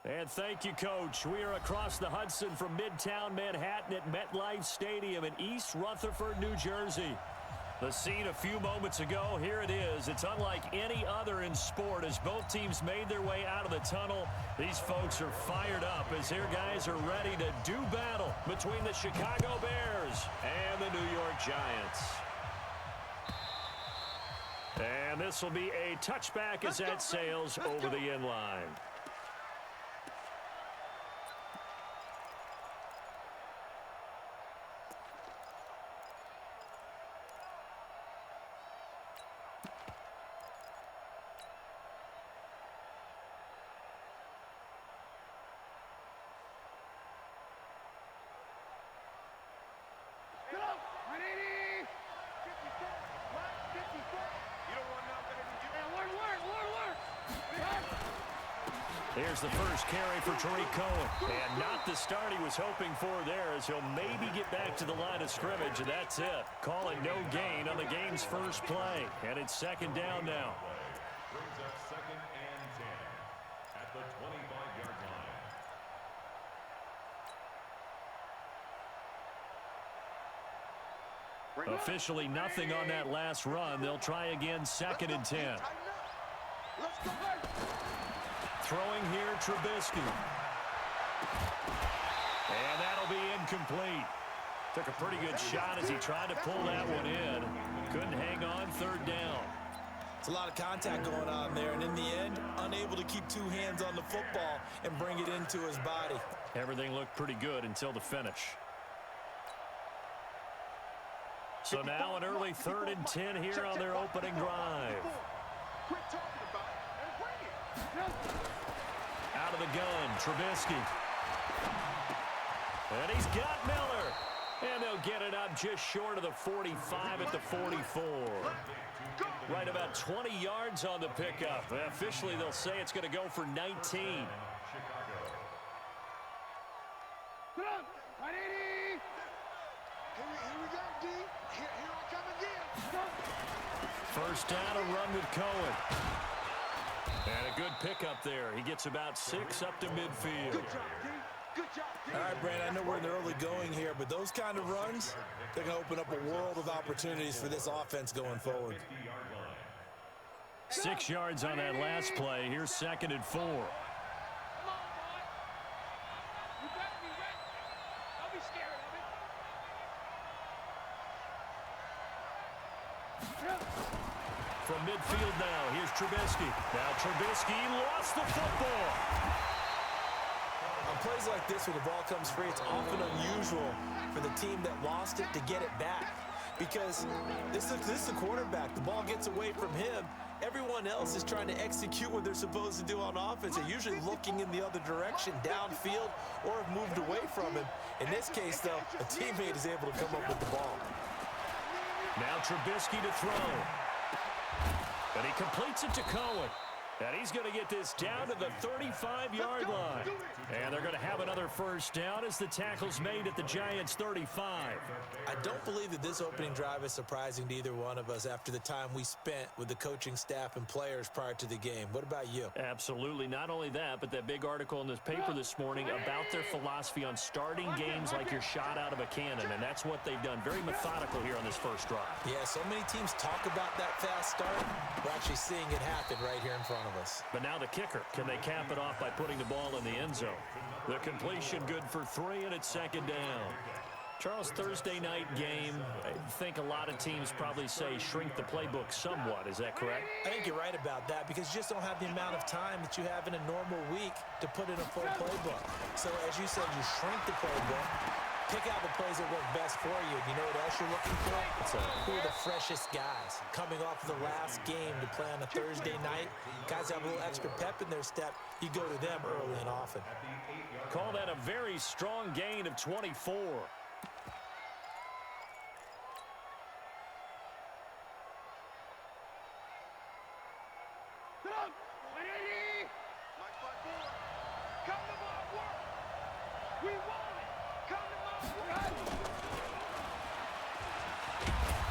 And thank you, Coach. We are across the Hudson from Midtown Manhattan at MetLife Stadium in East Rutherford, New Jersey. The scene a few moments ago, here it is. It's unlike any other in sport as both teams made their way out of the tunnel. These folks are fired up as their guys are ready to do battle between the Chicago Bears and the New York Giants. And this will be a touchback as that sails over the end line. Here's the first carry for Tariq Cohen. And not the start he was hoping for there as he'll maybe get back to the line of scrimmage, and that's it. Call it no gain on the game's first play. And it's second down now. Brings up second and 10 at the 25-yard line. Officially nothing on that last run. They'll try again second and 10. Throwing here, Trubisky. And that'll be incomplete. Took a pretty good shot as he tried to pull that one in. Couldn't hang on, third down. It's a lot of contact going on there, and in the end, unable to keep two hands on the football and bring it into his body. Everything looked pretty good until the finish. So now an early 3rd and 10 here on their opening drive. Out of the gun, Trubisky. And he's got Miller. And they'll get it up just short of the 45 at the 44. Right about 20 yards on the pickup. Officially, they'll say it's going to go for 19. First down, a run with Cohen. And a good pickup there. He gets about 6 up to midfield. Good job, D. Good job, D. All right, Brandon, I know we're in the early going here, but those kind of runs, they're going to open up a world of opportunities for this offense going forward. 6 yards on that last play. Here's second and 4. From midfield now, here's Trubisky. Now Trubisky lost the football. On plays like this where the ball comes free, it's often unusual for the team that lost it to get it back. Because this is the quarterback. The ball gets away from him. Everyone else is trying to execute what they're supposed to do on offense. They're usually looking in the other direction, downfield, or have moved away from him. In this case, though, a teammate is able to come up with the ball. Now Trubisky to throw. And he completes it to Cohen. And he's going to get this down to the 35-yard line. And they're going to have another first down as the tackle's made at the Giants' 35. I don't believe that this opening drive is surprising to either one of us after the time we spent with the coaching staff and players prior to the game. What about you? Absolutely. Not only that, but that big article in this paper this morning about their philosophy on starting games like you're shot out of a cannon. And that's what they've done. Very methodical here on this first drive. Yeah, so many teams talk about that fast start. We're actually seeing it happen right here in front of us. But now the kicker. Can they cap it off by putting the ball in the end zone? The completion good for 3, and it's second down. Charles, Thursday night game, I think a lot of teams probably say shrink the playbook somewhat. Is that correct? I think you're right about that because you just don't have the amount of time that you have in a normal week to put in a full playbook. So as you said, you shrink the playbook, pick out the plays that work best for you. You know what else you're looking for? Who are the freshest guys coming off of the last game to play on a Thursday night? Guys have a little extra pep in their step. You go to them early and often. Call that a very strong gain of 24.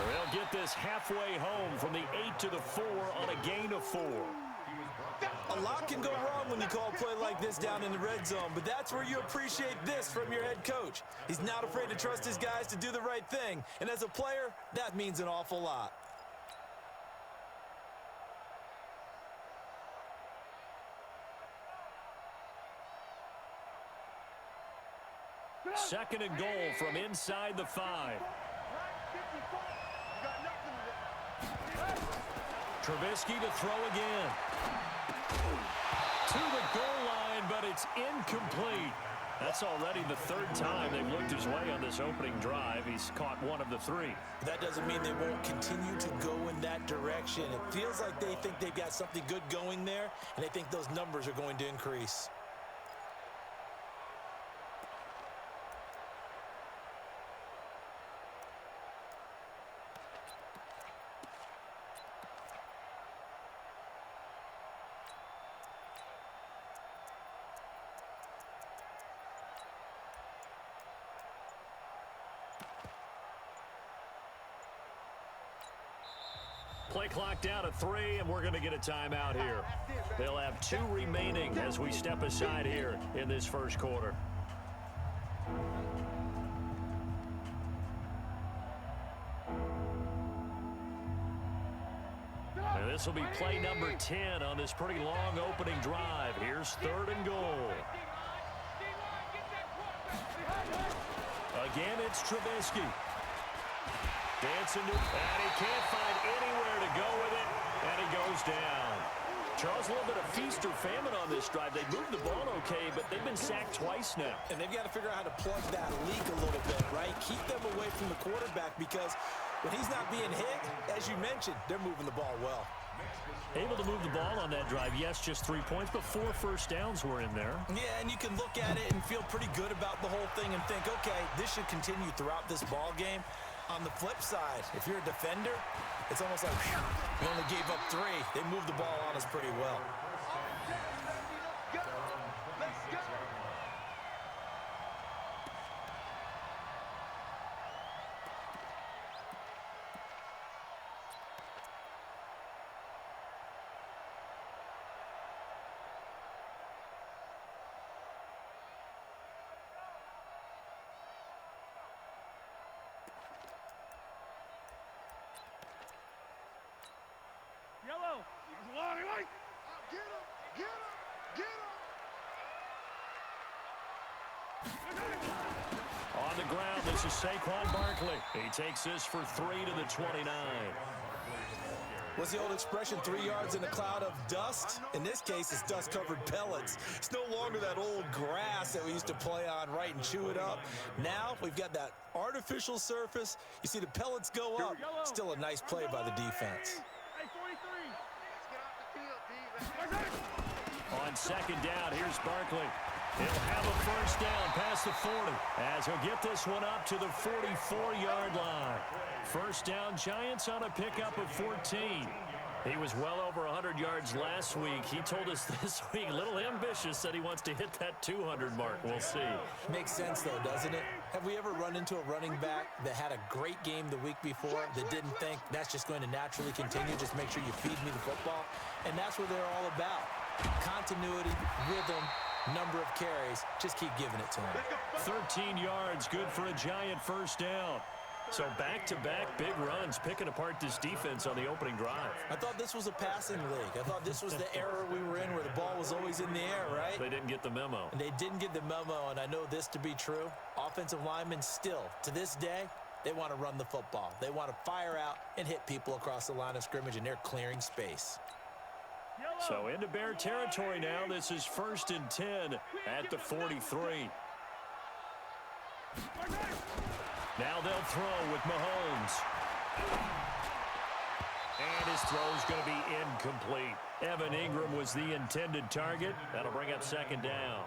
They'll get this halfway home from the 8 to the 4 on a gain of 4. A lot can go wrong when you call a play like this down in the red zone, but that's where you appreciate this from your head coach. He's not afraid to trust his guys to do the right thing, and as a player, that means an awful lot. Second and goal from inside the 5. Trubisky to throw again. To the goal line, but it's incomplete. That's already the third time they've looked his way on this opening drive. He's caught one of the 3. That doesn't mean they won't continue to go in that direction. It feels like they think they've got something good going there, and they think those numbers are going to increase. Play clock down at 3, and we're going to get a timeout here. They'll have 2 remaining as we step aside here in this first quarter. And this will be play number 10 on this pretty long opening drive. Here's 3rd and goal. Again, it's Trubisky. Dancing to, and he can't find anywhere to go with it, and he goes down. Charles, a little bit of feast or famine on this drive. They moved the ball okay, but they've been sacked twice now. And they've got to figure out how to plug that leak a little bit, right? Keep them away from the quarterback because when he's not being hit, as you mentioned, they're moving the ball well. Able to move the ball on that drive. Yes, just 3 points, but 4 first downs were in there. Yeah, and you can look at it and feel pretty good about the whole thing and think, okay, this should continue throughout this ball game. On the flip side, if you're a defender, it's almost like, whew, we only gave up 3. They moved the ball on us pretty well. Yellow. Get him. On the ground, this is Saquon Barkley. He takes this for 3 to the 29. What's the old expression, 3 yards in a cloud of dust? In this case, it's dust-covered pellets. It's no longer that old grass that we used to play on, right, and chew it up. Now we've got that artificial surface. You see the pellets go up. Still a nice play by the defense. On second down, here's Barkley. He'll have a first down past the 40 as he'll get this one up to the 44-yard line. First down, Giants on a pickup of 14. He was well over 100 yards last week. He told us this week, a little ambitious, said he wants to hit that 200 mark. We'll see. Makes sense, though, doesn't it? Have we ever run into a running back that had a great game the week before that didn't think that's just going to naturally continue? Just make sure you feed me the football. And that's what they're all about. Continuity, rhythm, number of carries. Just keep giving it to him. 13 yards, good for a Giant first down. So back-to-back big runs, picking apart this defense on the opening drive. I thought this was a passing league. I thought this was the era we were in where the ball was always in the air, right? They didn't get the memo. And they didn't get the memo, and I know this to be true. Offensive linemen still, to this day, they want to run the football. They want to fire out and hit people across the line of scrimmage, and they're clearing space. So into Bear territory now. This is 1st and 10 at the 43. Now they'll throw with Mahomes. And his throw's going to be incomplete. Evan Ingram was the intended target. That'll bring up second down.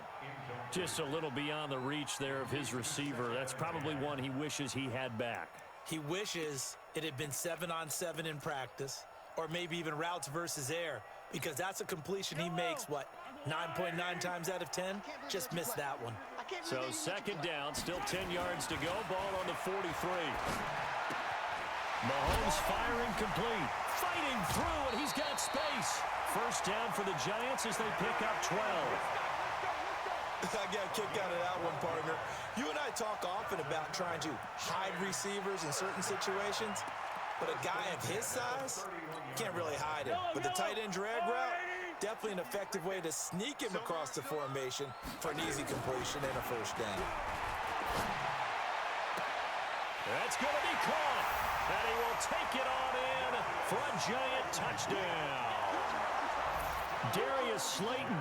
Just a little beyond the reach there of his receiver. That's probably one he wishes he had back. He wishes it had been 7-on-7 in practice, or maybe even routes versus air, because that's a completion he makes, 9.9 times out of 10? Just missed that one. So second down, still 10 yards to go. Ball on the 43. Mahomes firing complete. fighting through, and he's got space. First down for the Giants as they pick up 12. I got a kick out of that one, partner. You and I talk often about trying to hide receivers in certain situations, but a guy of his size can't really hide him. But the tight end drag route, definitely an effective way to sneak him across the formation for an easy completion and a first down. That's going to be caught, and he will take it on in for a Giant touchdown. Darius Slayton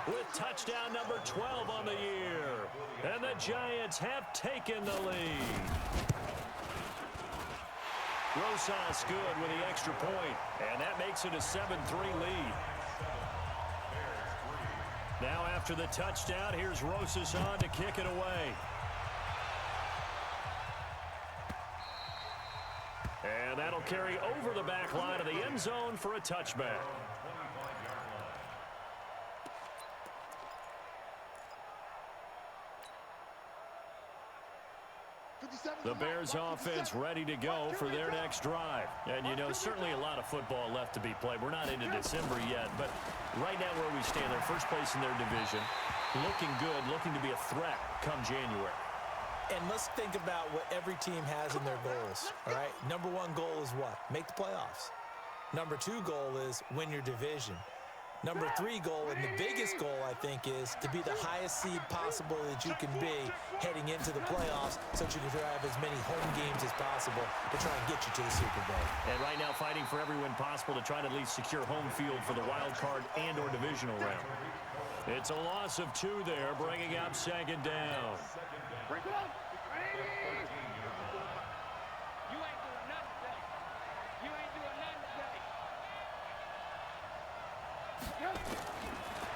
with touchdown number 12 on the year. And the Giants have taken the lead. Rosas good with the extra point, and that makes it a 7-3 lead. Now after the touchdown, here's Rosas on to kick it away. And that'll carry over the back line of the end zone for a touchback. The Bears offense ready to go for their next drive. And, you know, certainly a lot of football left to be played. We're not into December yet, but right now where we stand, they're first place in their division, looking good, looking to be a threat come January. And let's think about what every team has in their goals, all right? Number one goal is what? Make the playoffs. Number two goal is win your division. Number three goal, and the biggest goal, I think, is to be the highest seed possible that you can be heading into the playoffs so that you can drive as many home games as possible to try and get you to the Super Bowl. And right now fighting for every win possible to try to at least secure home field for the wild card and or divisional round. It's a loss of 2 there, bringing up second down. Break it up. You ain't doing nothing today. You ain't doing nothing today.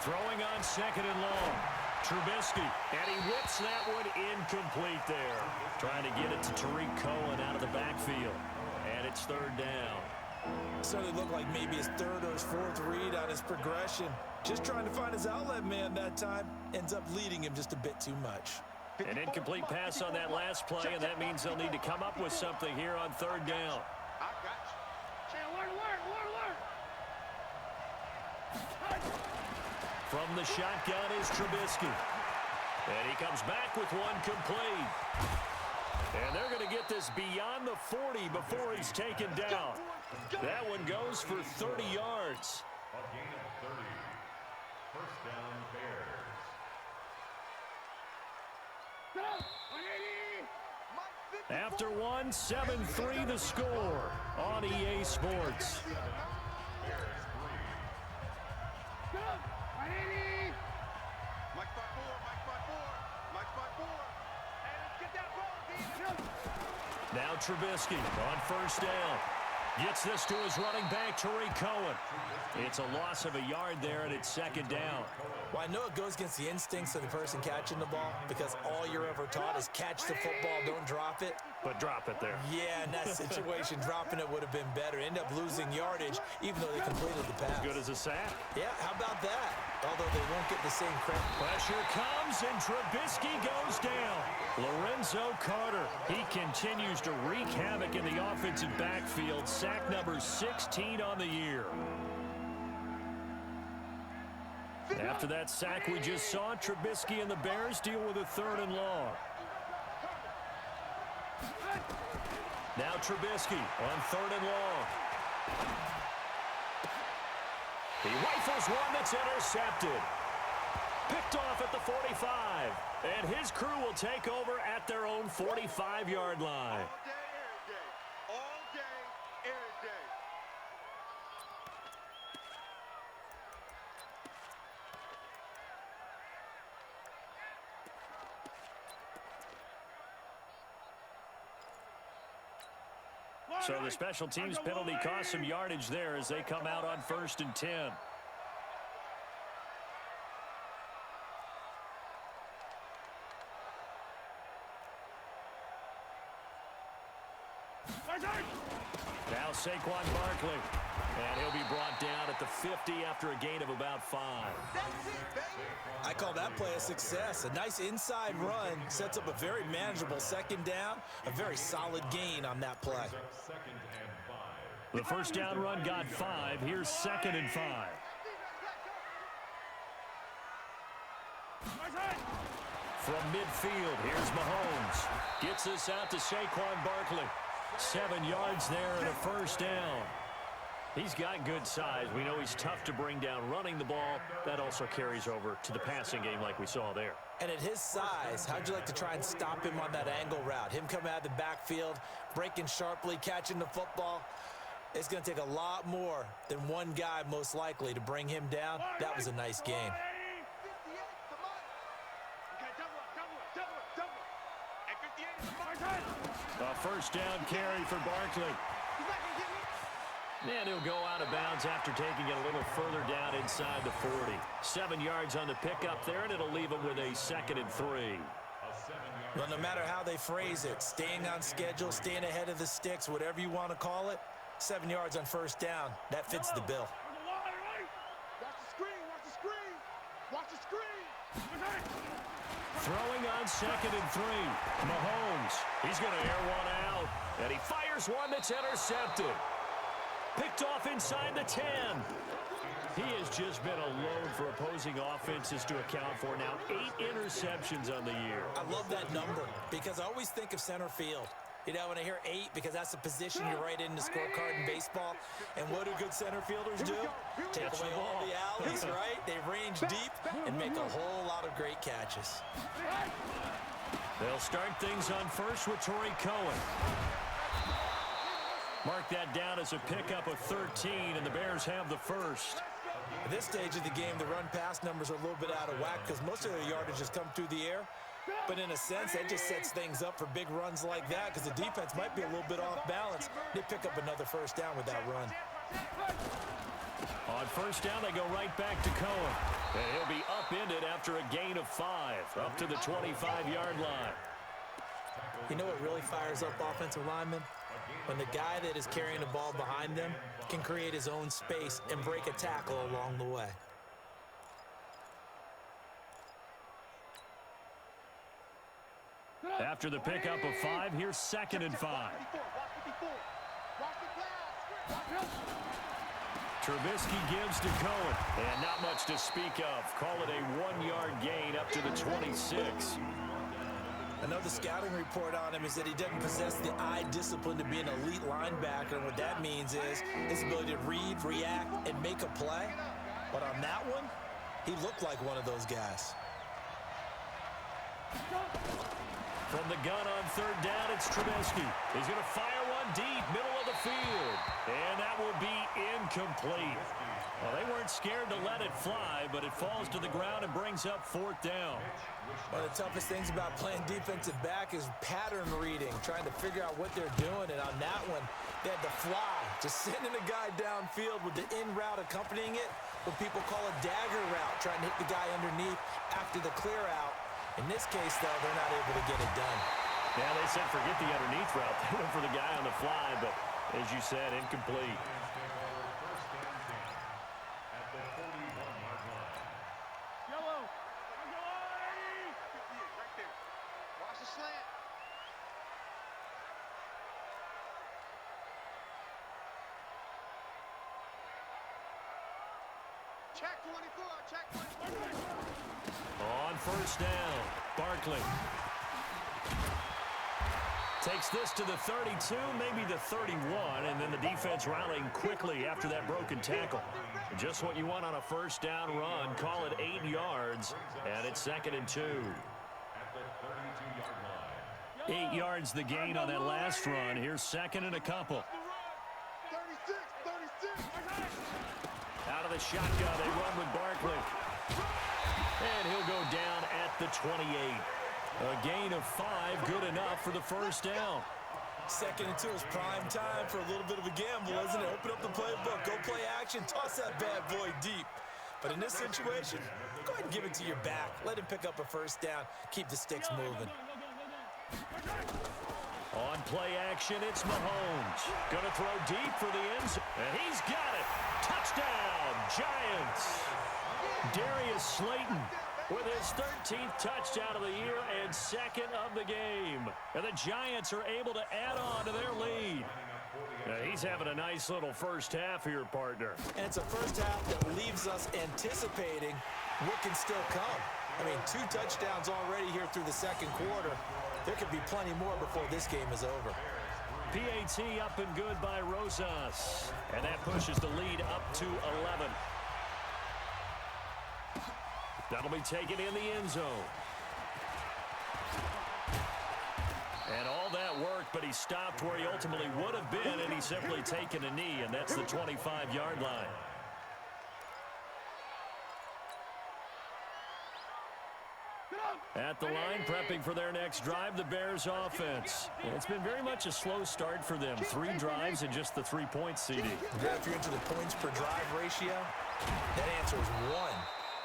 Throwing on second and long. Trubisky, and he whips that one incomplete there. Trying to get it to Tariq Cohen out of the backfield. And it's third down. Certainly looked like maybe his third or his fourth read on his progression. Just trying to find his outlet man that time. Ends up leading him just a bit too much. An incomplete pass on that last play, and that means they'll need to come up with something here on third down. I got you. Alert. From the shotgun is Trubisky. And he comes back with one complete. And they're going to get this beyond the 40 before he's taken down. That one goes for 30 yards. A gain of 30. First down, Bears. After one, 7-3 the score on EA Sports. Mike spot 4. Get that ball, Now Trubisky on first down. Gets this to his running back, Tariq Cohen. It's a loss of a yard there, and it's second down. Well, I know it goes against the instincts of the person catching the ball because all you're ever taught is catch the football, don't drop it. But drop it there. Yeah, in that situation, dropping it would have been better. End up losing yardage, even though they completed the pass. Good as a sack. Yeah, how about that? Although they won't get the same credit. Pressure comes, and Trubisky goes down. Lorenzo Carter, he continues to wreak havoc in the offensive backfield. Sack number 16 on the year. After that sack we just saw, Trubisky and the Bears deal with a third and long. Now Trubisky on third and long. He rifles one that's intercepted. Picked off at the 45. And his crew will take over at their own 45-yard line. All day, every day. So the special teams penalty cost some yardage there as they come out on 1st and 10. Now Saquon Barkley. And he'll be brought down at the 50 after a gain of about 5. I call that play a success. A nice inside run sets up a very manageable second down. A very solid gain on that play. Second and 5. The first down run got 5. Here's 2nd and 5. From midfield, here's Mahomes. Gets this out to Saquon Barkley. 7 yards there and a first down. He's got good size. We know he's tough to bring down running the ball. That also carries over to the passing game like we saw there. And at his size, how'd you like to try and stop him on that angle route? Him coming out of the backfield, breaking sharply, catching the football. It's going to take a lot more than one guy most likely to bring him down. That was a nice game. A first down carry for Barkley. And he'll go out of bounds after taking it a little further down inside the 40. 7 yards on the pickup there, and it'll leave him with a 2nd and 3. Well, no matter how they phrase it, staying on schedule, staying ahead of the sticks, whatever you want to call it, 7 yards on first down, that fits the bill. Watch the screen, watch the screen, watch the screen. Throwing on 2nd and 3. Mahomes, he's going to air one out, and he fires one that's intercepted. Picked off inside the 10. He has just been a load for opposing offenses to account for now. 8 interceptions on the year. I love that number because I always think of center field. You know, when I hear 8, because that's the position you write in the scorecard in baseball. And what do good center fielders do? Take away all the alleys, right? They range deep and make a whole lot of great catches. They'll start things on first with Torrey Cohen. Mark that down as a pickup of 13, and the Bears have the first. At this stage of the game, the run-pass numbers are a little bit out of whack because most of their yardage has come through the air. But in a sense, that just sets things up for big runs like that because the defense might be a little bit off balance. They pick up another first down with that run. On first down, they go right back to Cohen. And he'll be upended after a gain of 5, up to the 25-yard line. You know what really fires up offensive linemen? When the guy that is carrying the ball behind them can create his own space and break a tackle along the way. After the pickup of 5, here's 2nd and 5. Trubisky gives to Cohen, and not much to speak of. Call it a 1-yard gain up to the 26. Another scouting report on him is that he doesn't possess the eye discipline to be an elite linebacker. And what that means is his ability to read, react, and make a play. But on that one, he looked like one of those guys. From the gun on third down, it's Trubisky. He's going to fire one deep, middle of the field. And that will be incomplete. Well, they weren't scared to let it fly, but it falls to the ground and brings up 4th down. One of the toughest things about playing defensive back is pattern reading, trying to figure out what they're doing. And on that one, they had to fly, just sending a guy downfield with the in route accompanying it, what people call a dagger route, trying to hit the guy underneath after the clear out. In this case, though, they're not able to get it done. Yeah, they said forget the underneath route. They went for the guy on the fly, but as you said, incomplete. Watch the slant. Check 24, check 24. On first down, Barkley takes this to the 32, maybe the 31, and then the defense rallying quickly after that broken tackle. Just what you want on a first down run. Call it 8 yards, and it's 2nd and 2. 8 yards the gain on that last run. Here's 2nd and a couple. 36, 36. Out of the shotgun, they run with Barkley. And he'll go down at the 28. A gain of 5, good enough for the first down. 2nd and 2 is prime time for a little bit of a gamble, isn't it? Open up the playbook, go play action, toss that bad boy deep. But in this situation, go ahead and give it to your back. Let him pick up a first down, keep the sticks moving. On play action, it's Mahomes. Gonna throw deep for the end zone. And he's got it. Touchdown, Giants. Darius Slayton with his 13th touchdown of the year and 2nd of the game. And the Giants are able to add on to their lead. He's having a nice little first half here, partner. And it's a first half that leaves us anticipating what can still come. I mean, 2 touchdowns already here through the second quarter. There could be plenty more before this game is over. PAT up and good by Rosas. And that pushes the lead up to 11. That'll be taken in the end zone. And all that work, but he stopped where he ultimately would have been, and he's simply taken a knee, and that's the 25-yard line. At the line, prepping for their next drive, the Bears offense. It's been very much a slow start for them. 3 drives and just the 3 points, CD. If you're into the points per drive ratio, that answer is 1.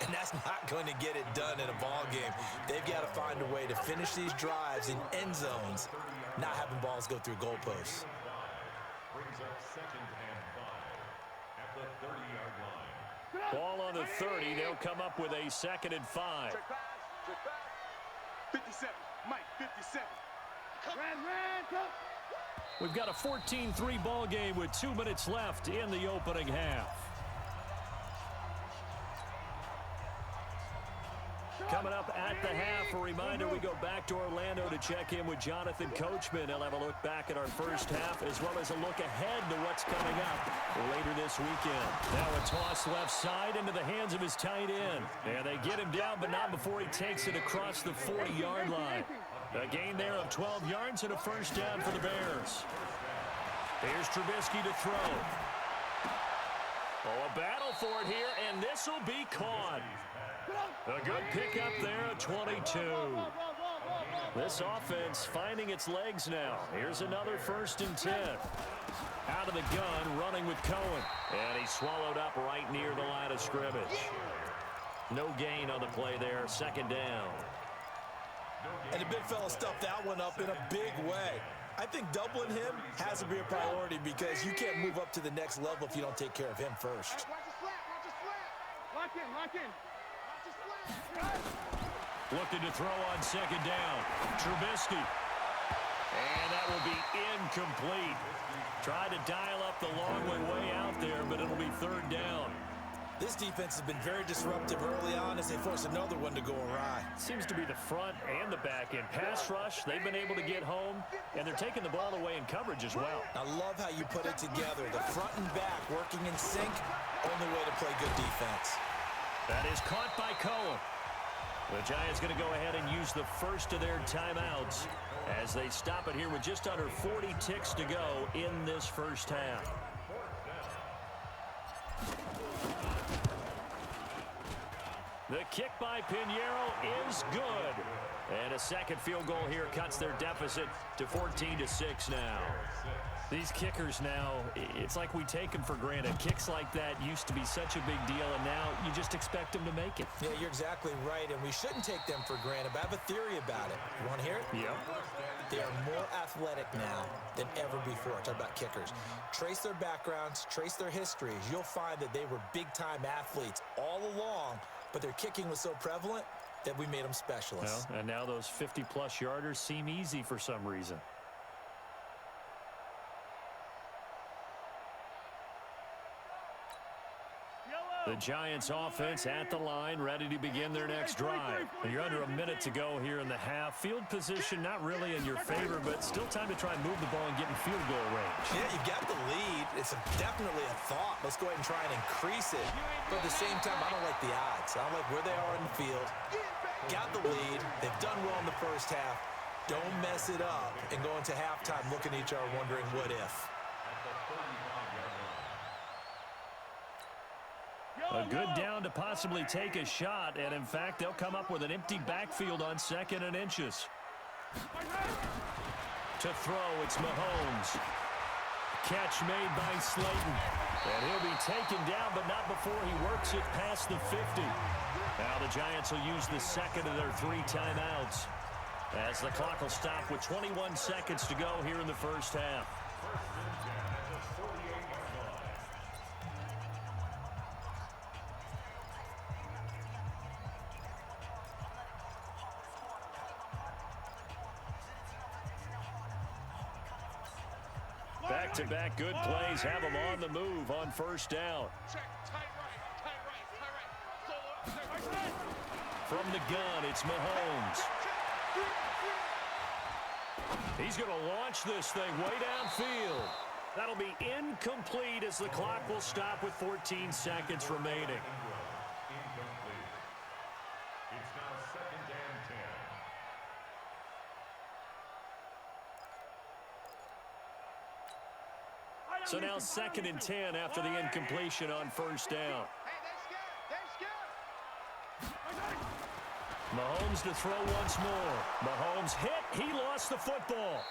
And that's not going to get it done in a ball game. They've got to find a way to finish these drives in end zones, not having balls go through goalposts. Brings up 2nd and 5 at the 30-yard line. Ball on the 30. They'll come up with a 2nd and 5. 57. Mike, 57. Come. We've got a 14-3 ball game with 2 minutes left in the opening half. Coming up at the half, a reminder we go back to Orlando to check in with Jonathan Coachman. He'll have a look back at our first half as well as a look ahead to what's coming up later this weekend. Now a toss left side into the hands of his tight end. And they get him down, but not before he takes it across the 40-yard line. A gain there of 12 yards and a first down for the Bears. Here's Trubisky to throw. Oh, a battle for it here, and this will be caught. A good pickup there at 22. This offense finding its legs now. Here's another 1st and 10. Out of the gun, running with Cohen. And he's swallowed up right near the line of scrimmage. No gain on the play there. 2nd down. And the big fella stuffed that one up in a big way. I think doubling him has to be a priority because you can't move up to the next level if you don't take care of him first. Watch his flat. Watch his flat. Lock in. Looking to throw on 2nd down. Trubisky. And that will be incomplete. Tried to dial up the long way out there, but it'll be 3rd down. This defense has been very disruptive early on as they force another one to go awry. Seems to be the front and the back end. Pass rush, they've been able to get home, and they're taking the ball away in coverage as well. I love how you put it together. The front and back working in sync, only way to play good defense. That is caught by Cohen. The Giants going to go ahead and use the first of their timeouts as they stop it here with just under 40 ticks to go in this first half. The kick by Pinheiro is good. And a second field goal here cuts their deficit to 14-6 now. These kickers now, it's like we take them for granted. Kicks like that used to be such a big deal, and now you just expect them to make it. Yeah, you're exactly right, and we shouldn't take them for granted, but I have a theory about it. You want to hear it? Yep. They are more athletic now than ever before. Talk about kickers. Trace their backgrounds, trace their histories. You'll find that they were big-time athletes all along, but their kicking was so prevalent that we made them specialists. Well, and now those 50-plus yarders seem easy for some reason. The Giants offense at the line, ready to begin their next drive. You're under a minute to go here in the half. Field position not really in your favor, but still time to try and move the ball and get in field goal range. Yeah, you've got the lead. It's definitely a thought. Let's go ahead and try and increase it. But at the same time, I don't like the odds. I don't like where they are in the field. Got the lead. They've done well in the first half. Don't mess it up and go into halftime looking at each other wondering what if. A good down to possibly take a shot, and in fact, they'll come up with an empty backfield on 2nd and inches. To throw, it's Mahomes. Catch made by Slayton. And he'll be taken down, but not before he works it past the 50. Now the Giants will use the second of their 3 timeouts as the clock will stop with 21 seconds to go here in the first half. Back-to-back good plays have them on the move on first down. From the gun, it's Mahomes. He's going to launch this thing way downfield. That'll be incomplete as the clock will stop with 14 seconds remaining. Incomplete. It's now 2nd and 10. So now 2nd and 10 after the incompletion on first down. Mahomes to throw once more. Mahomes hit. He lost the football.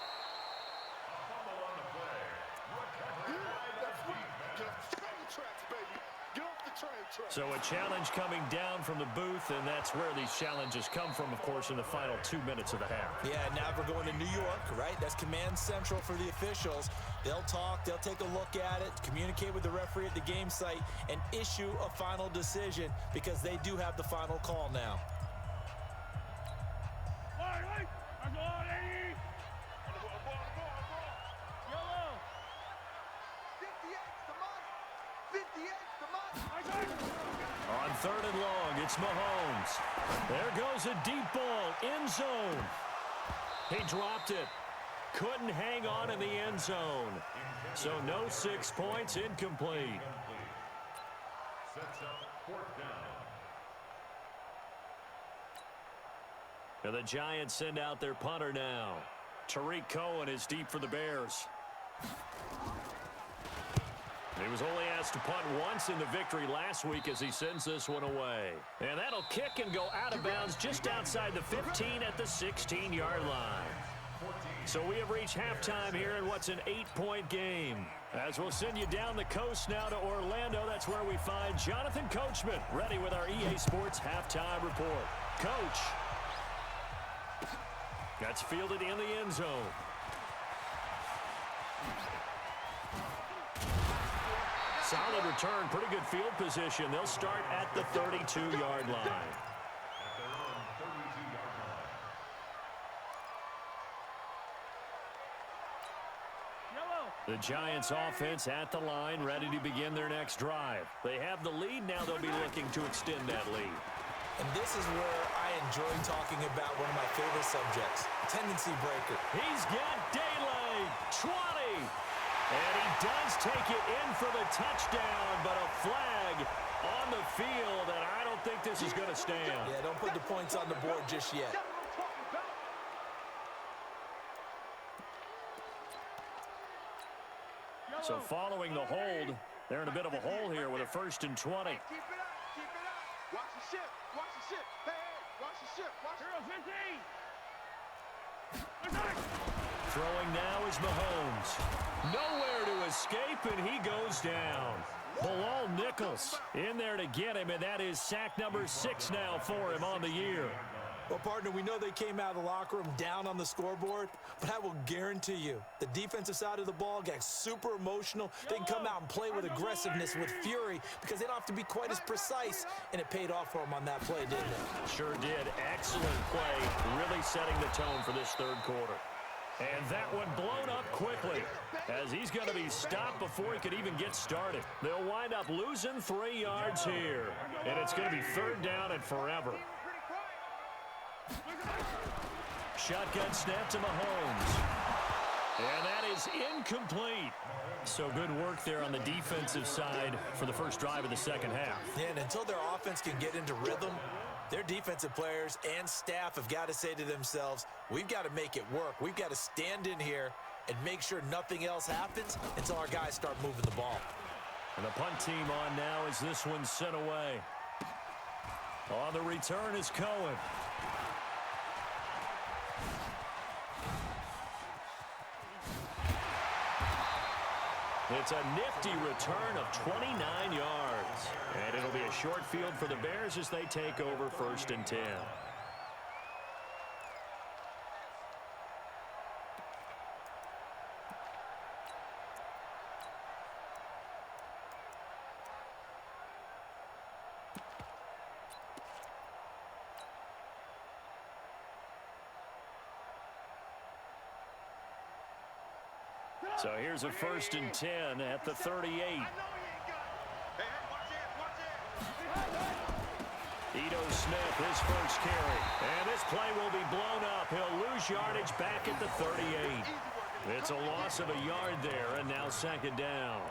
So a challenge coming down from the booth, and that's where these challenges come from, of course, in the final 2 minutes of the half. Yeah, now we're going to New York, right? That's command central for the officials. They'll talk, they'll take a look at it, communicate with the referee at the game site, and issue a final decision because they do have the final call now. On 3rd and long, it's Mahomes. There goes a deep ball, end zone. He dropped it. Couldn't hang on in the end zone. So no 6 points, incomplete. Sets up 4th down. And the Giants send out their punter now. Tariq Cohen is deep for the Bears. He was only asked to punt once in the victory last week as he sends this one away. And that'll kick and go out of bounds just outside the 15 at the 16-yard line. So we have reached halftime here in what's an 8-point game. As we'll send you down the coast now to Orlando, that's where we find Jonathan Coachman ready with our EA Sports halftime report. Coach. That's fielded in the end zone. Solid return, pretty good field position. They'll start at the 32-yard line. At their own 32-yard line. The Giants offense at the line, ready to begin their next drive. They have the lead. Now they'll be looking to extend that lead. And this is where I enjoy talking about one of my favorite subjects, tendency breaker. He's got daylight, 20. And he does take it in for the touchdown, but a flag on the field, and I don't think this is going to stand. Yeah, don't put the points on the board just yet. So following the hold, they're in a bit of a hole here with a 1st and 20. Keep it up, keep it up. Watch the ship, watch the ship. Hey, watch the ship, watch the ship. Throwing now is Mahomes. Nowhere to escape, and he goes down. Bilal Nichols in there to get him, and that is sack number 6 now for him on the year. Well, partner, we know they came out of the locker room down on the scoreboard, but I will guarantee you the defensive side of the ball got super emotional. They can come out and play with aggressiveness, with fury, because they don't have to be quite as precise, and it paid off for them on that play, didn't it? Sure did. Excellent play, really setting the tone for this 3rd quarter. And that one blown up quickly as he's going to be stopped before he could even get started. They'll wind up losing 3 yards here, and it's going to be 3rd down and forever. Shotgun snap to Mahomes. And that is incomplete. So good work there on the defensive side for the first drive of the second half. Yeah, and until their offense can get into rhythm, their defensive players and staff have got to say to themselves, we've got to make it work. We've got to stand in here and make sure nothing else happens until our guys start moving the ball. And the punt team on now as this one's sent away. On the return is Cohen. It's a nifty return of 29 yards. And it'll be a short field for the Bears as they take over 1st and 10. So here's a 1st and 10 at the 38. Ito Smith, his first carry. And this play will be blown up. He'll lose yardage back at the 38. It's a loss of a yard there, and now 2nd down.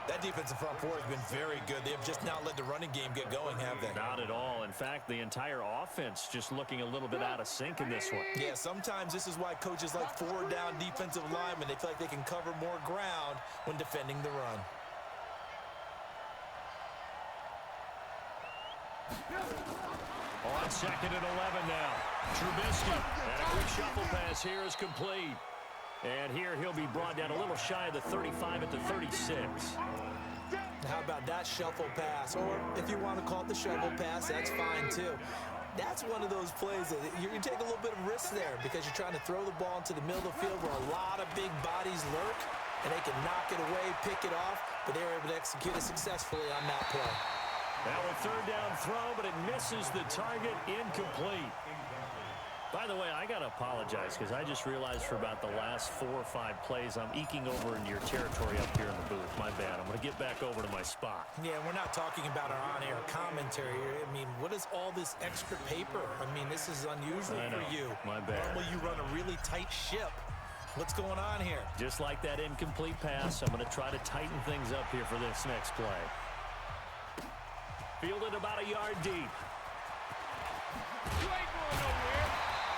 That defensive front four has been very good. They have just not let the running game get going, have they? Not at all. In fact, the entire offense just looking a little bit out of sync in this one. Yeah, sometimes this is why coaches like 4-down defensive linemen. They feel like they can cover more ground when defending the run. On 2nd and 11 now. Trubisky. And a quick shuffle pass here is complete. And here he'll be brought down a little shy of the 35 at the 36. How about that shuffle pass? Or if you want to call it the shovel pass, that's fine too. That's one of those plays that you take a little bit of risk there because you're trying to throw the ball into the middle of the field where a lot of big bodies lurk, and they can knock it away, pick it off, but they were able to execute it successfully on that play. Now a 3rd down throw, but it misses the target, incomplete. By the way, I got to apologize because I just realized for about the last 4 or 5 plays, I'm eking over into your territory up here in the booth. My bad. I'm going to get back over to my spot. Yeah, we're not talking about our on-air commentary here. I mean, what is all this extra paper? I mean, this is unusual for you. My bad. Normally you run a really tight ship. What's going on here? Just like that incomplete pass, I'm going to try to tighten things up here for this next play. Fielded about a yard deep. You ain't going nowhere.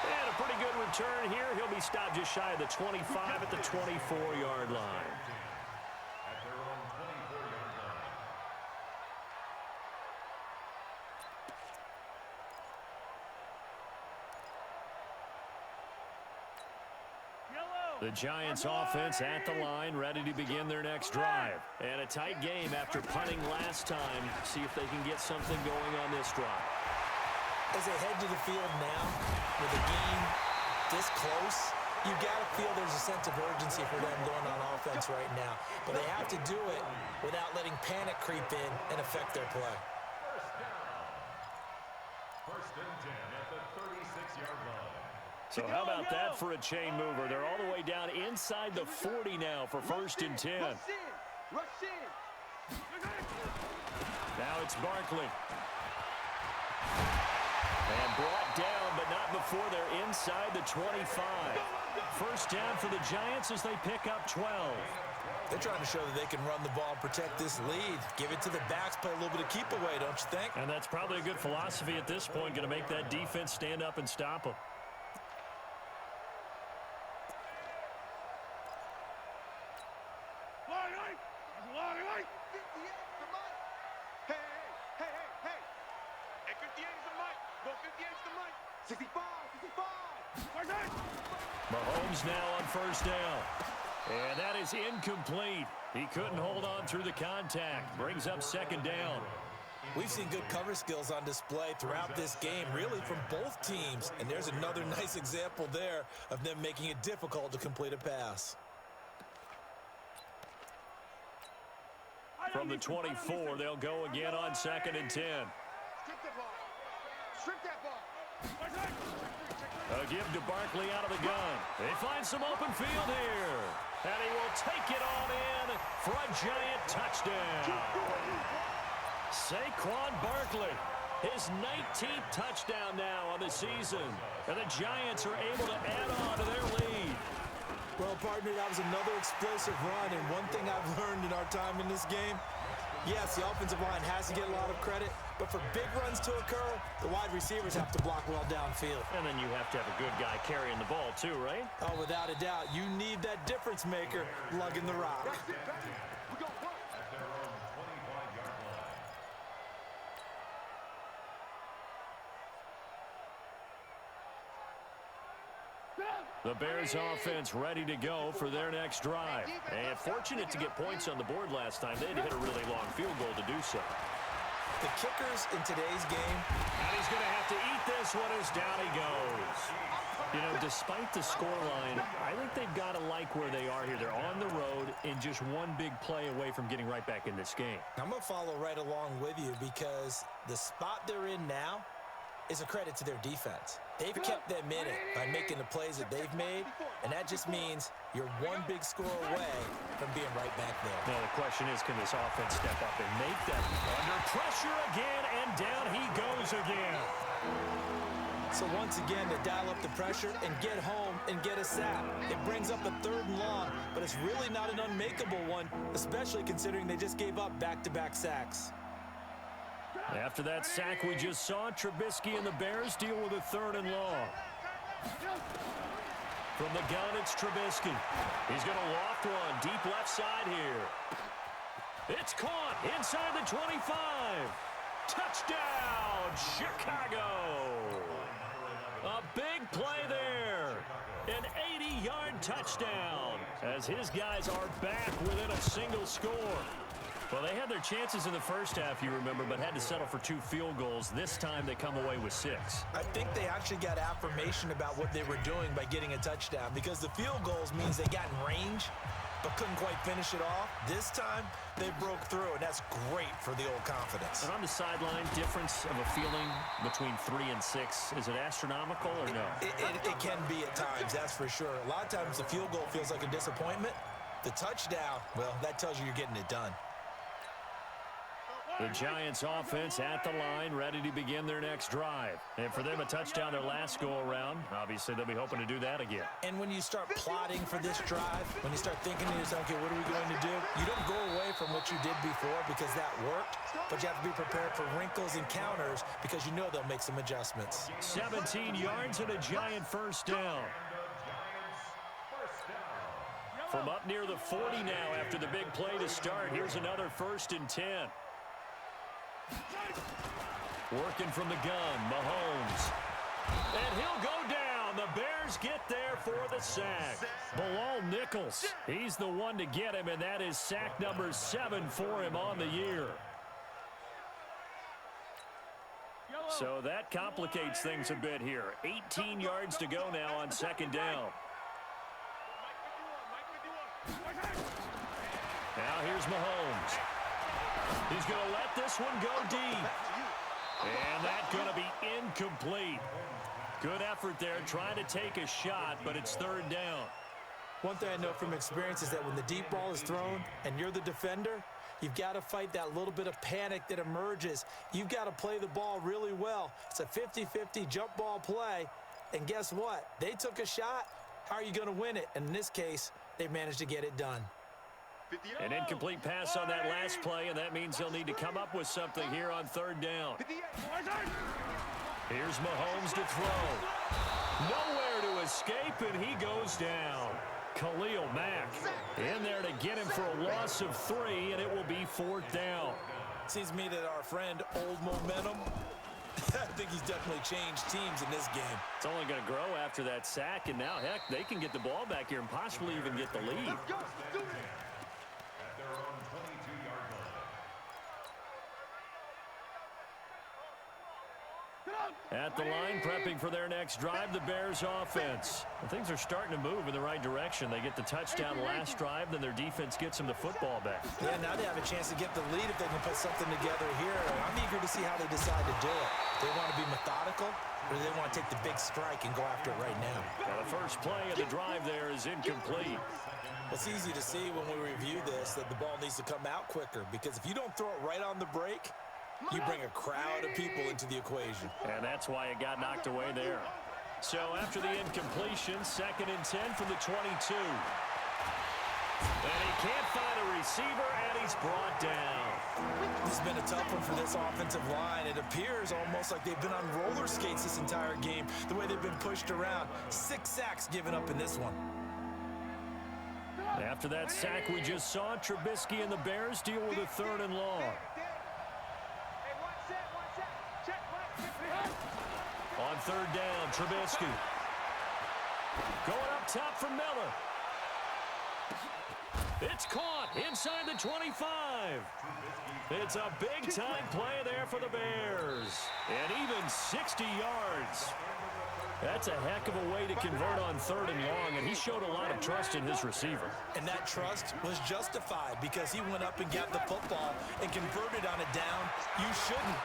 And a pretty good return here. He'll be stopped just shy of the 25 at the 24-yard line. At their own 24-yard line. The Giants offense at the line, ready to begin their next drive. And a tight game after punting last time. See if they can get something going on this drive. As they head to the field now, with the game this close, you got to feel there's a sense of urgency for them going on offense right now. But they have to do it without letting panic creep in and affect their play. First and 10 at the 36-yard line. So how about that for a chain mover? They're all the way down inside the 40 now for 1st and 10. Rush in. Now it's Barkley. And brought down, but not before they're inside the 25. 1st down for the Giants as they pick up 12. They're trying to show that they can run the ball and protect this lead. Give it to the backs, play a little bit of keep away, don't you think? And that's probably a good philosophy at this point, going to make that defense stand up and stop them. Mahomes now on 1st down. And that is incomplete. He couldn't hold on through the contact. Brings up 2nd down. We've seen good cover skills on display throughout this game, really from both teams. And there's another nice example there of them making it difficult to complete a pass. From the 24, they'll go again on 2nd and 10. Strip that ball. Strip that ball. A give to Barkley out of the gun. They find some open field here. And he will take it on in for a giant touchdown. Saquon Barkley, his 19th touchdown now on the season. And the Giants are able to add on to their lead. Well, partner, that was another explosive run. And one thing I've learned in our time in this game, yes, the offensive line has to get a lot of credit, but for big runs to occur, the wide receivers have to block well downfield. And then you have to have a good guy carrying the ball too, right? Oh, without a doubt. You need that difference maker lugging the rock. The Bears offense ready to go for their next drive. And fortunate to get points on the board last time. They had to hit a really long field goal to do so. The kickers in today's game. And he's going to have to eat this one as down he goes. You know, despite the scoreline, I think they've got to like where they are here. They're on the road and just one big play away from getting right back in this game. I'm going to follow right along with you because the spot they're in now, is a credit to their defense. They've kept them in it by making the plays that they've made, and that just means you're one big score away from being right back there. Now the question is, can this offense step up and make that? Under pressure again, and down he goes again. So once again, they dial up the pressure and get home and get a sack. It brings up a 3rd and long, but it's really not an unmakeable one, especially considering they just gave up back-to-back sacks. After that sack we just saw, Trubisky and the Bears deal with a 3rd and long. From the gun, it's Trubisky. He's going to loft one deep left side here. It's caught inside the 25. Touchdown, Chicago. A big play there. An 80-yard touchdown as his guys are back within a single score. Well, they had their chances in the first half, you remember, but had to settle for 2 field goals. This time they come away with 6. I think they actually got affirmation about what they were doing by getting a touchdown, because the field goals means they got in range but couldn't quite finish it off. This time they broke through, and that's great for the old confidence. And on the sideline, difference of a feeling between 3 and 6, is it astronomical or no? It can be at times, that's for sure. A lot of times the field goal feels like a disappointment. The touchdown, well, that tells you you're getting it done. The Giants offense at the line, ready to begin their next drive. And for them, a touchdown their last go-around. Obviously, they'll be hoping to do that again. And when you start plotting for this drive, when you start thinking to yourself, okay, what are we going to do? You don't go away from what you did before because that worked, but you have to be prepared for wrinkles and counters because you know they'll make some adjustments. 17 yards and a Giant first down. From up near the 40 now after the big play to start, here's another 1st and 10. Working from the gun, Mahomes. And he'll go down. The Bears get there for the sack. Bilal Nichols, he's the one to get him, and that is sack number 7 for him on the year. So that complicates things a bit here. 18 yards to go now on 2nd down. Now here's Mahomes. He's going to let this one go deep. And that's going to be incomplete. Good effort there trying to take a shot, but it's 3rd down. One thing I know from experience is that when the deep ball is thrown and you're the defender, you've got to fight that little bit of panic that emerges. You've got to play the ball really well. It's a 50-50 jump ball play. And guess what? They took a shot. How are you going to win it? And in this case, they managed to get it done. An incomplete pass on that last play, and that means he'll need to come up with something here on 3rd down. Here's Mahomes to throw. Nowhere to escape, and he goes down. Khalil Mack in there to get him for a loss of 3, and it will be 4th down. Seems to me that our friend Old Momentum, I think he's definitely changed teams in this game. It's only going to grow after that sack, and now, heck, they can get the ball back here and possibly even get the lead. At the line, prepping for their next drive, the Bears offense. And things are starting to move in the right direction. They get the touchdown last drive, then their defense gets them the football back. Yeah, now they have a chance to get the lead if they can put something together here. I'm eager to see how they decide to do it. They want to be methodical, or do they want to take the big strike and go after it right now? Now the first play of the drive there is incomplete. It's easy to see when we review this that the ball needs to come out quicker, because if you don't throw it right on the break, you bring a crowd of people into the equation. And that's why it got knocked away there. So after the incompletion, 2nd and 10 from the 22. And he can't find a receiver, and he's brought down. This has been a tough one for this offensive line. It appears almost like they've been on roller skates this entire game, the way they've been pushed around. 6 sacks given up in this one. After that sack we just saw, Trubisky and the Bears deal with a 3rd and long. On 3rd down, Trubisky. Going up top for Miller. It's caught inside the 25. It's a big-time play there for the Bears. And even 60 yards. That's a heck of a way to convert on 3rd and long, and he showed a lot of trust in his receiver. And that trust was justified because he went up and got the football and converted on a down. You shouldn't.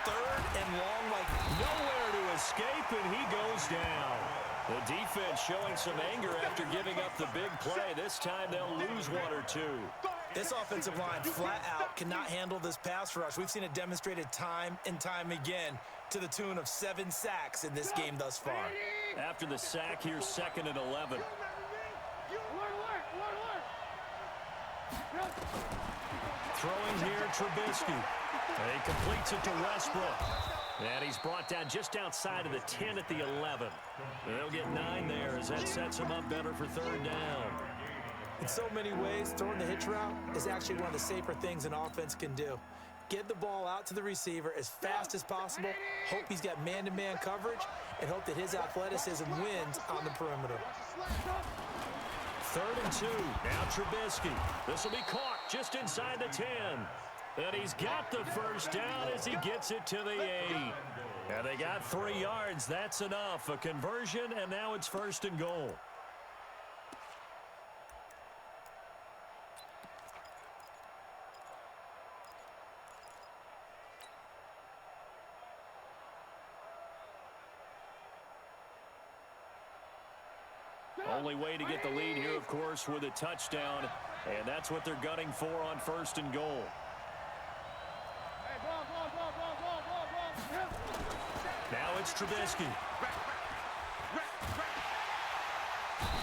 Third and long, like Nowhere to escape, and he goes down. The defense showing some anger after giving up the big play. This time they'll lose one or two. this offensive line flat out cannot handle this pass rush. We've seen it demonstrated time and time again to the tune of 7 sacks in this game thus far. After the sack, here's 2nd and 11. Throwing here, Trubisky. He completes it to Westbrook. And he's brought down just outside of the 10 at the 11. They'll get 9 there as that sets him up better for 3rd down. In so many ways, throwing the hitch route is actually one of the safer things an offense can do. Get the ball out to the receiver as fast as possible, hope he's got man-to-man coverage, and hope that his athleticism wins on the perimeter. 3rd and 2. Now Trubisky. This will be caught just inside the 10. And he's got the first down as he gets it to the 8. And they got 3 yards. That's enough. A conversion, and now it's 1st and goal. Only way to get the lead here, of course, with a touchdown. And that's what they're gunning for on 1st and goal. Now it's Trubisky.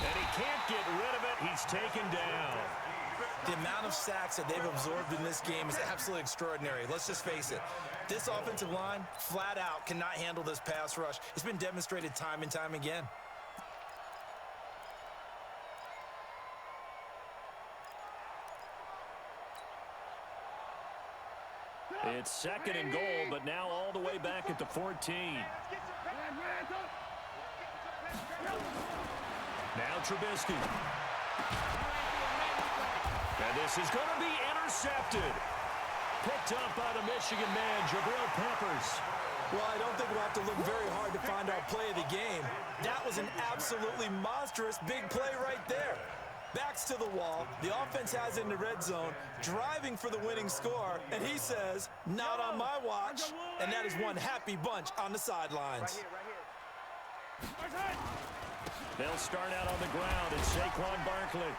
And he can't get rid of it. He's taken down. The amount of sacks that they've absorbed in this game is absolutely extraordinary. Let's just face it. This offensive line, flat out, cannot handle this pass rush. It's been demonstrated time and time again. It's 2nd and goal, but now all the way back at the 14. Now Trubisky. And this is going to be intercepted. Picked up by the Michigan man, Jabril Peppers. Well, I don't think we'll have to look very hard to find our play of the game. That was an absolutely monstrous big play right there. Backs to the wall. The offense has it in the red zone, driving for the winning score, and he says, not on my watch. And that is one happy bunch on the sidelines. They'll start out on the ground. It's Saquon Barkley.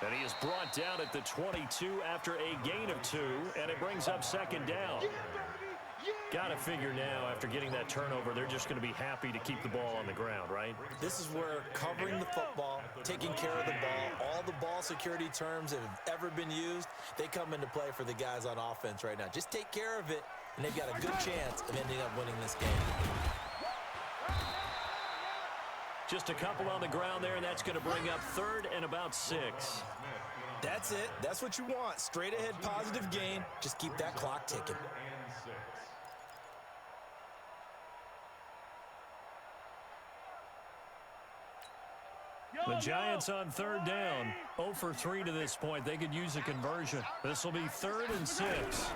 And he is brought down at the 22 after a gain of 2, and it brings up 2nd down. Got to figure now, after getting that turnover, they're just going to be happy to keep the ball on the ground, right? This is where covering the football, taking care of the ball, all the ball security terms that have ever been used, they come into play for the guys on offense right now. Just take care of it, and they've got a good chance of ending up winning this game. Just a couple on the ground there, and that's going to bring up 3rd and about 6. That's it. That's what you want. Straight ahead positive gain. Just keep that clock ticking. The Giants on 3rd down. 0 for 3 to this point. They could use a conversion. This will be 3rd and 6.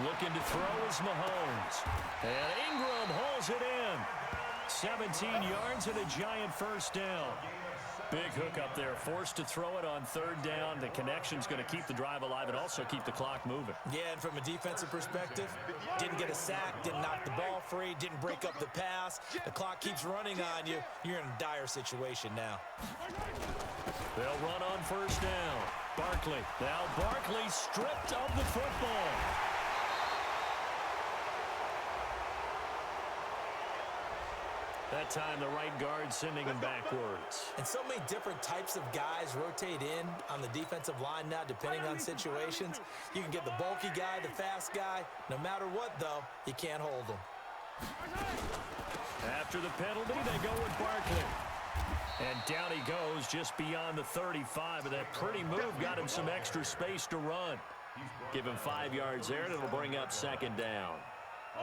Looking to throw is Mahomes. And Ingram hauls it in. 17 yards and a Giant first down. Big hook up there. Forced to throw it on 3rd down. The connection's going to keep the drive alive and also keep the clock moving. Yeah, and from a defensive perspective, didn't get a sack, didn't knock the ball free, didn't break up the pass. The clock keeps running on you. You're in a dire situation now. They'll run on 1st down. Barkley. Now Barkley stripped of the football. That time, the right guard sending him backwards. And so many different types of guys rotate in on the defensive line now, depending on situations. You can get the bulky guy, the fast guy. No matter what, though, you can't hold them. After the penalty, they go with Barkley. And down he goes just beyond the 35. And that pretty move got him some extra space to run. Give him 5 yards there, and it'll bring up 2nd down.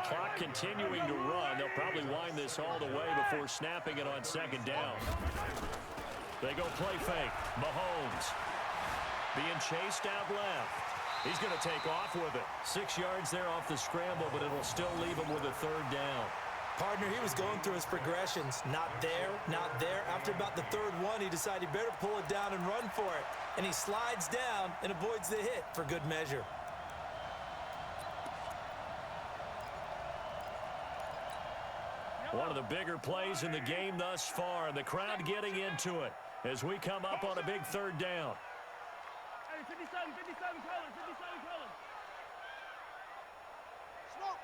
Clock continuing to run. They'll probably wind this all the way before snapping it on 2nd down. They go play fake. Mahomes being chased out left. He's going to take off with it. 6 yards there off the scramble, but it'll still leave him with a 3rd down. Partner, he was going through his progressions. Not there, not there. After about the 3rd one, he decided he better pull it down and run for it. And he slides down and avoids the hit for good measure. One of the bigger plays in the game thus far, and the crowd getting into it as we come up on a big third down. Hey, 57 color, 57 color. Smoke.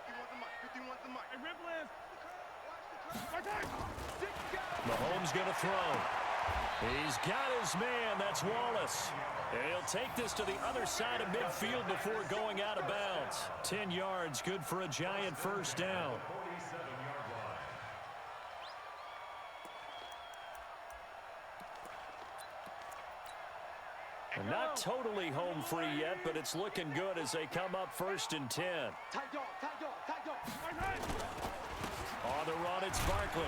51's the mic. 51's the mic. Hey, Ripland. Mahomes going to throw. He's got his man. That's Wallace. And he'll take this to the other side of midfield before going out of bounds. 10 yards, good for a giant first down. And not totally home free yet, but it's looking good as they come up 1st and 10. Tight dog, tight dog, tight dog. On the run, it's Barkley.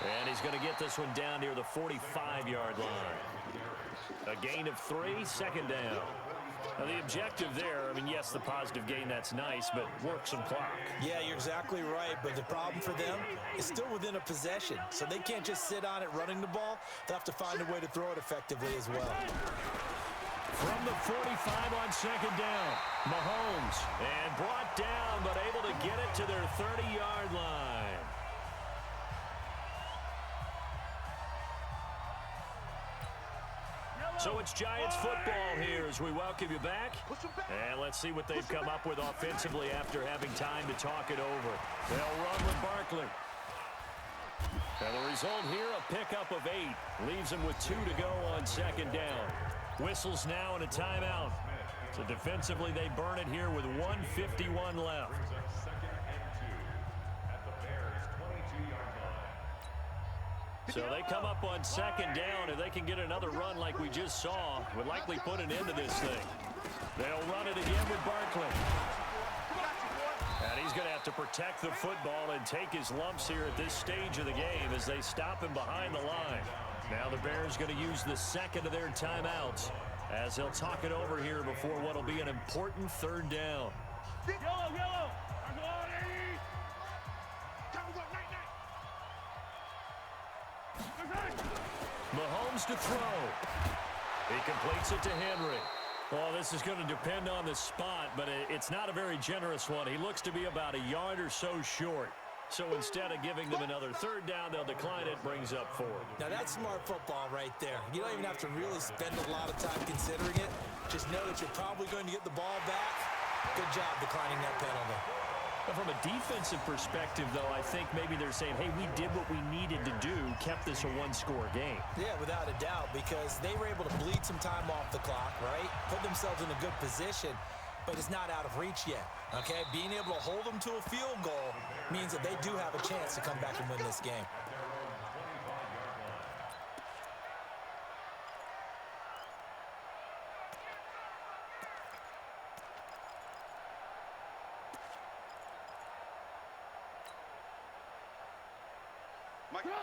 And he's going to get this one down near the 45-yard line. A gain of 3, 2nd down. Now, the objective there, I mean, yes, the positive gain, that's nice, but work some clock. Yeah, you're exactly right, but the problem for them is still within a possession, so they can't just sit on it running the ball. They'll have to find a way to throw it effectively as well. From the 45 on 2nd down, Mahomes, and brought down, but able to get it to their 30-yard line. So it's Giants football here as we welcome you back. And let's see what they've come up with offensively after having time to talk it over. They'll run with Barkley. And the result here, a pickup of 8. Leaves them with 2 to go on 2nd down. Whistles now and a timeout. So defensively, they burn it here with 1:51 left. So they come up on 2nd down. If they can get another run like we just saw, would likely put an end to this thing. They'll run it again with Barkley. And he's going to have to protect the football and take his lumps here at this stage of the game as they stop him behind the line. Now the Bears going to use the 2nd of their timeouts as they'll talk it over here before what will be an important 3rd down. Yellow. Mahomes to throw. He completes it to Henry. Well, this is going to depend on the spot, but it's not a very generous one. He looks to be about a yard or so short. So instead of giving them another 3rd down, they'll decline it, brings up 4. Now, that's smart football right there. You don't even have to really spend a lot of time considering it. Just know that you're probably going to get the ball back. Good job declining that penalty. But from a defensive perspective, though, I think maybe they're saying, hey, we did what we needed to do, kept this a 1-score game. Yeah, without a doubt, because they were able to bleed some time off the clock, right? Put themselves in a good position, but it's not out of reach yet, okay? Being able to hold them to a field goal means that they do have a chance to come back and win this game.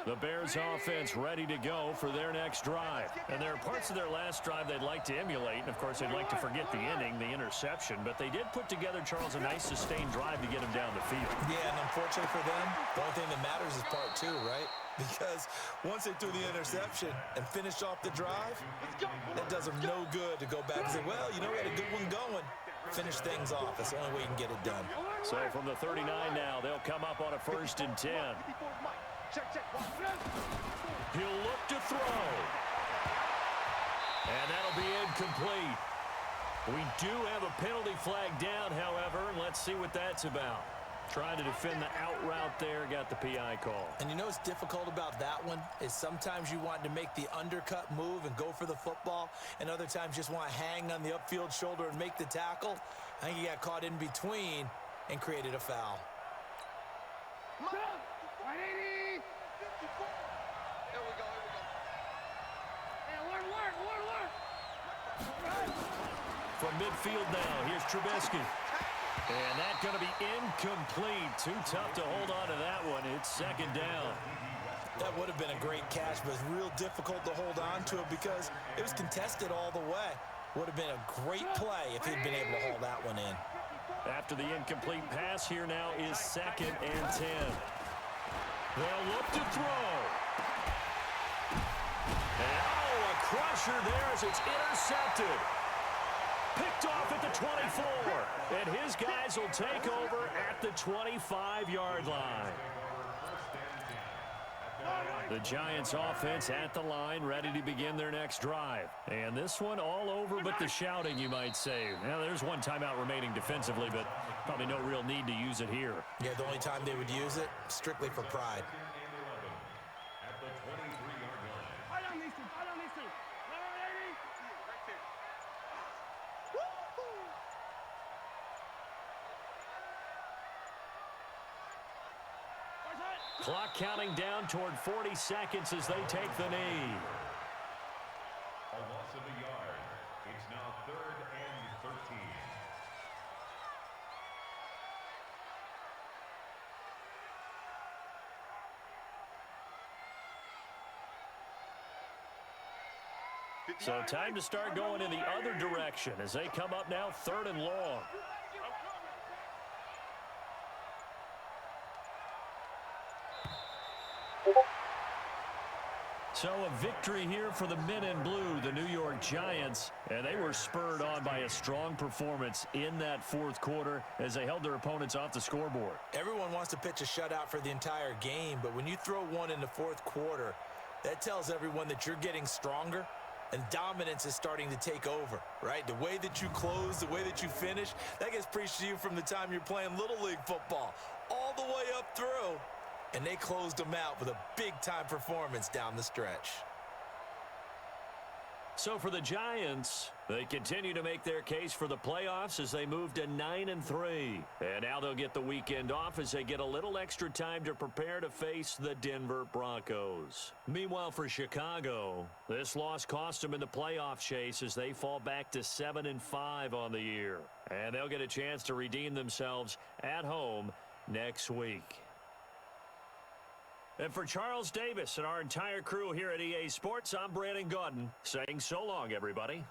The Bears offense ready to go for their next drive. And there are parts of their last drive they'd like to emulate. And, of course, they'd like to forget the inning, the interception. But they did put together, Charles, a nice sustained drive to get him down the field. Yeah, and unfortunately for them, the only thing that matters is part 2, right? Because once they threw the interception and finished off the drive, that does them no good to go back and say, well, you know, we had a good one going. Finish things off. That's the only way you can get it done. So from the 39 now, they'll come up on a 1st and 10. He'll look to throw. And that'll be incomplete. We do have a penalty flag down, however, and let's see what that's about. Trying to defend the out route there, got the PI call. And you know what's difficult about that one is sometimes you want to make the undercut move and go for the football, and other times just want to hang on the upfield shoulder and make the tackle. I think he got caught in between and created a foul. From midfield now, here's Trubisky. And that's going to be incomplete. Too tough to hold on to that one. It's 2nd down. That would have been a great catch, but it's real difficult to hold on to it because it was contested all the way. Would have been a great play if he'd been able to hold that one in. After the incomplete pass, here now is 2nd and 10. They'll look to throw. And, a crusher there as it's intercepted. Picked off at the 24. And his guys will take over at the 25-yard line. The Giants offense at the line, ready to begin their next drive. And this one all over but the shouting, you might say. Now, there's one timeout remaining defensively, but probably no real need to use it here. Yeah, the only time they would use it, strictly for pride. At the 23-yard line. I don't need to. I don't need to. Right there. Woo-hoo. Clock counting down toward 40 seconds as they take the knee. A loss of a yard. It's now 3rd and 13. So time to start going in the other direction as they come up now 3rd and long. So a victory here for the men in blue, the New York Giants, and they were spurred on by a strong performance in that 4th quarter as they held their opponents off the scoreboard. Everyone wants to pitch a shutout for the entire game, but when you throw one in the 4th quarter, that tells everyone that you're getting stronger and dominance is starting to take over, right? The way that you close, the way that you finish, that gets preached to you from the time you're playing Little League football all the way up through. And they closed them out with a big-time performance down the stretch. So for the Giants, they continue to make their case for the playoffs as they move to 9-3. And now they'll get the weekend off as they get a little extra time to prepare to face the Denver Broncos. Meanwhile, for Chicago, this loss cost them in the playoff chase as they fall back to 7-5 on the year. And they'll get a chance to redeem themselves at home next week. And for Charles Davis and our entire crew here at EA Sports, I'm Brandon Gaudin saying so long, everybody.